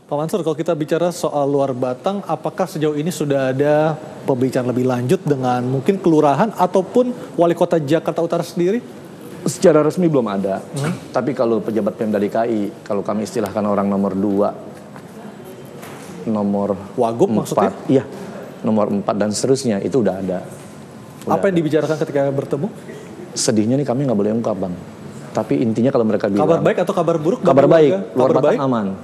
Pak Mansur, kalau kita bicara soal Luar Batang, apakah sejauh ini sudah ada pembicaraan lebih lanjut dengan mungkin kelurahan ataupun wali kota Jakarta Utara sendiri? Secara resmi belum ada. Tapi kalau pejabat Pemda DKI, kalau kami istilahkan orang nomor 2, nomor Wagub 4, maksudnya? Iya, nomor 4 dan seterusnya itu udah ada. Apa yang dibicarakan ketika bertemu? Sedihnya nih kami nggak boleh ungkap, Bang. Tapi intinya kalau mereka bilang Kabar baik atau kabar buruk? kabar baik, Luar Kabar Batang baik? aman.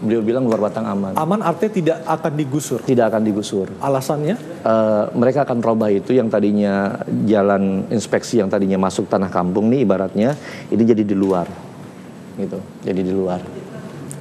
Beliau bilang Luar Batang aman. Aman artinya tidak akan digusur. Tidak akan digusur. Alasannya? Mereka akan merubah itu yang tadinya jalan inspeksi yang tadinya masuk tanah kampung nih ibaratnya ini jadi di luar, gitu. Jadi di luar.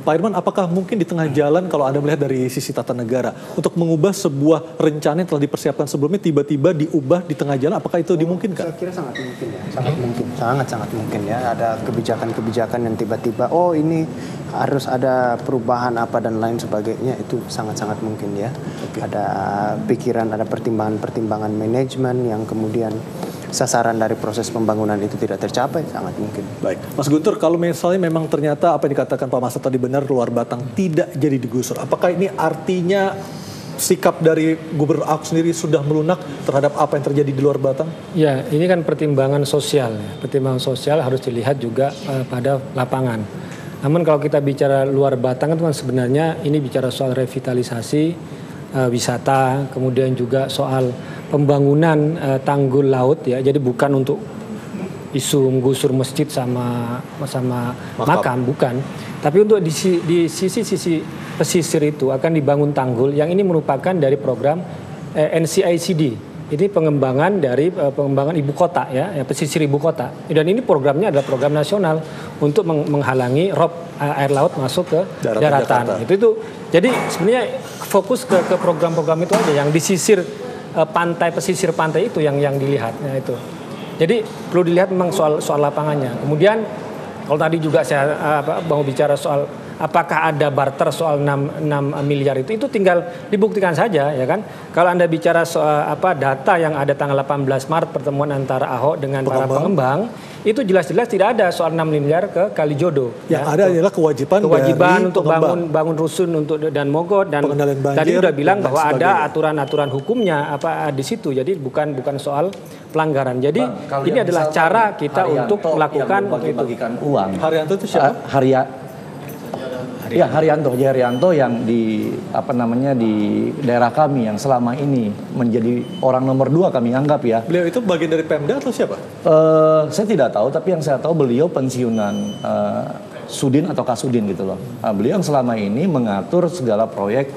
Pak Irman, apakah mungkin di tengah jalan kalau Anda melihat dari sisi tata negara untuk mengubah sebuah rencana yang telah dipersiapkan sebelumnya tiba-tiba diubah di tengah jalan, apakah itu dimungkinkan? Saya kira sangat mungkin ya, sangat mungkin, sangat mungkin ya. Ada kebijakan-kebijakan yang tiba-tiba, oh ini harus ada perubahan apa dan lain sebagainya, itu sangat mungkin ya. Ada pikiran, ada pertimbangan manajemen yang kemudian sasaran dari proses pembangunan itu tidak tercapai, sangat mungkin. Baik, Mas Guntur, kalau misalnya memang ternyata apa yang dikatakan Pak Mansur tadi benar, Luar Batang tidak jadi digusur, apakah ini artinya sikap dari Gubernur Ahok sendiri sudah melunak terhadap apa yang terjadi di Luar Batang? Ya, ini kan pertimbangan sosial. Pertimbangan sosial harus dilihat juga pada lapangan. Namun kalau kita bicara Luar Batang itu kan sebenarnya ini bicara soal revitalisasi wisata, kemudian juga soal pembangunan tanggul laut ya. Jadi bukan untuk isu menggusur masjid sama makam, bukan. Tapi untuk di sisi pesisir itu akan dibangun tanggul yang ini merupakan dari program NCICD. Ini pengembangan dari pengembangan ibu kota ya, pesisir ibu kota. Dan ini programnya adalah program nasional untuk menghalangi rob air laut masuk ke daratan. Itu jadi sebenarnya fokus ke program-program itu aja yang di sisir pesisir pantai itu yang dilihat ya, itu. Jadi perlu dilihat memang soal lapangannya. Kemudian kalau tadi juga saya mau bicara soal apakah ada barter soal 6 miliar itu tinggal dibuktikan saja ya kan. Kalau Anda bicara soal data yang ada tanggal 18 Maret pertemuan antara Ahok dengan para pengembang, itu jelas-jelas tidak ada soal 6 miliar ke Kalijodo. Yang ada adalah kewajiban untuk bangun rusun untuk dan mogot dan tadi udah bilang bahwa ada aturan-aturan hukumnya di situ. Jadi bukan soal pelanggaran. Jadi ini adalah cara kita untuk melakukan bagikan uang. Haryanto itu siapa? Haryanto yang di di daerah kami yang selama ini menjadi orang nomor 2 kami anggap ya. Beliau itu bagian dari Pemda atau siapa? Saya tidak tahu, tapi yang saya tahu beliau pensiunan Sudin atau Kasudin gitu loh. Beliau yang selama ini mengatur segala proyek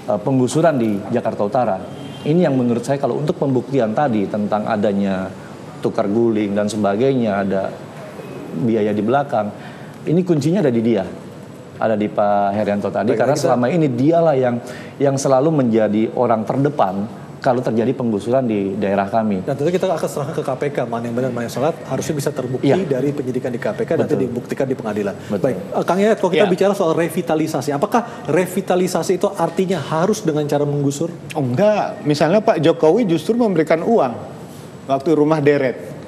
penggusuran di Jakarta Utara. Ini yang menurut saya kalau untuk pembuktian tadi tentang adanya tukar guling dan sebagainya, ada biaya di belakang, ini kuncinya ada di dia. Ada di Pak Haryanto tadi. Baik, karena selama ini dialah yang selalu menjadi orang terdepan kalau terjadi penggusuran di daerah kami. Dan tentu kita akan serahkan ke KPK mana yang benar mana yang salah, harusnya bisa terbukti dari penyidikan di KPK dan nanti dibuktikan di pengadilan. Betul. Baik, Kang Yayat, kalau kita bicara soal revitalisasi, apakah revitalisasi itu artinya harus dengan cara menggusur? Oh enggak, misalnya Pak Jokowi justru memberikan uang waktu rumah deret.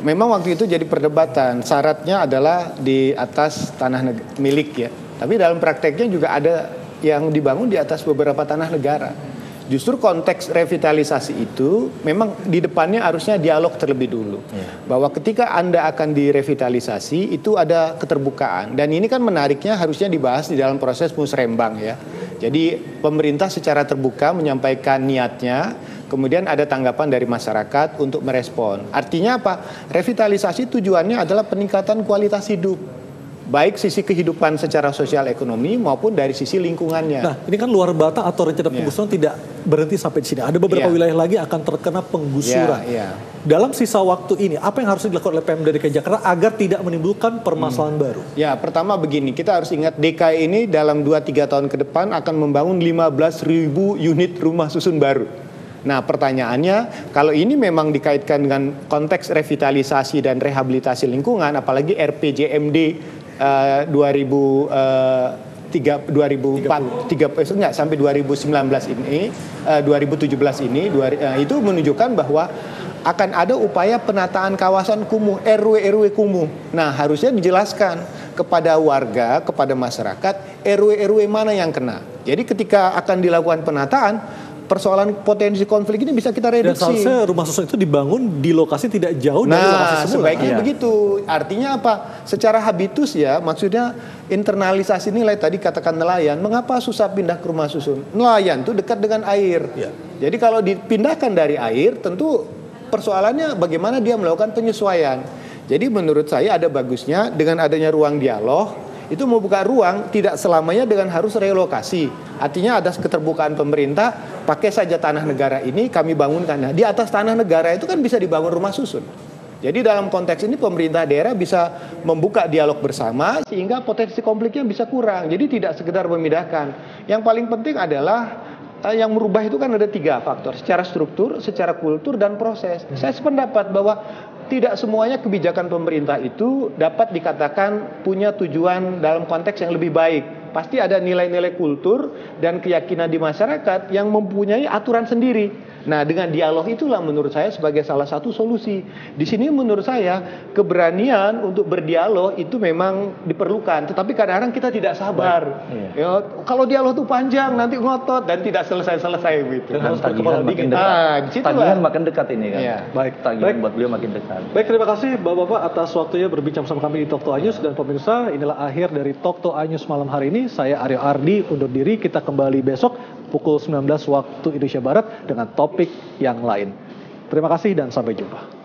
Memang waktu itu jadi perdebatan, syaratnya adalah di atas tanah milik ya. Tapi dalam prakteknya juga ada yang dibangun di atas beberapa tanah negara. Justru konteks revitalisasi itu memang di depannya harusnya dialog terlebih dulu. Bahwa ketika Anda akan direvitalisasi itu ada keterbukaan. Dan ini kan menariknya harusnya dibahas di dalam proses musrembang ya. Jadi pemerintah secara terbuka menyampaikan niatnya, kemudian ada tanggapan dari masyarakat untuk merespon. Artinya apa? Revitalisasi tujuannya adalah peningkatan kualitas hidup. Baik sisi kehidupan secara sosial ekonomi maupun dari sisi lingkungannya. Nah, ini kan Luar Batang atau rencana penggusuran tidak berhenti sampai di sini. Ada beberapa wilayah lagi akan terkena penggusuran. Dalam sisa waktu ini, apa yang harus dilakukan oleh Pemda DKI Jakarta agar tidak menimbulkan permasalahan baru? Ya, pertama begini, kita harus ingat DKI ini dalam 2-3 tahun ke depan akan membangun 15.000 unit rumah susun baru. Nah, pertanyaannya, kalau ini memang dikaitkan dengan konteks revitalisasi dan rehabilitasi lingkungan, apalagi RPJMD 2017 ini itu menunjukkan bahwa akan ada upaya penataan kawasan kumuh, RW kumuh. Nah, harusnya dijelaskan kepada warga, kepada masyarakat, RW mana yang kena. Jadi ketika akan dilakukan penataan, persoalan potensi konflik ini bisa kita Dan reduksi. seharusnya rumah susun itu dibangun di lokasi tidak jauh dari lokasi semula. Sebaiknya begitu. Artinya apa? Secara habitus ya, maksudnya internalisasi nilai tadi katakan nelayan. Mengapa susah pindah ke rumah susun? Nelayan tuh dekat dengan air. Ya. Jadi kalau dipindahkan dari air, tentu persoalannya bagaimana dia melakukan penyesuaian. Jadi menurut saya ada bagusnya dengan adanya ruang dialog. Itu membuka ruang tidak selamanya dengan harus relokasi. Artinya ada keterbukaan pemerintah, pakai saja tanah negara ini kami bangunkan. Nah, di atas tanah negara itu kan bisa dibangun rumah susun. Jadi dalam konteks ini pemerintah daerah bisa membuka dialog bersama sehingga potensi konfliknya bisa kurang. Jadi tidak sekedar memindahkan. Yang paling penting adalah yang merubah itu kan ada 3 faktor. Secara struktur, secara kultur, dan proses. Saya sependapat bahwa tidak semuanya kebijakan pemerintah itu dapat dikatakan punya tujuan dalam konteks yang lebih baik. Pasti ada nilai-nilai kultur dan keyakinan di masyarakat yang mempunyai aturan sendiri. Nah, dengan dialog itulah menurut saya sebagai salah satu solusi. Di sini menurut saya keberanian untuk berdialog itu memang diperlukan. Tetapi kadang-kadang kita tidak sabar. Ya, kalau dialog itu panjang nanti ngotot dan tidak selesai-selesai gitu. Dan tagihan makin dekat. Tagihan makin dekat ini kan. Iya. Tagihan buat beliau makin dekat. Baik, terima kasih Bapak-Bapak atas waktunya berbincang bersama kami di Talk to Anyus. Dan pemirsa, inilah akhir dari Talk to Anyus malam hari ini. Saya Aryo Ardi undur diri. Kita kembali besok pukul 19 waktu Indonesia Barat dengan topik yang lain. Terima kasih dan sampai jumpa.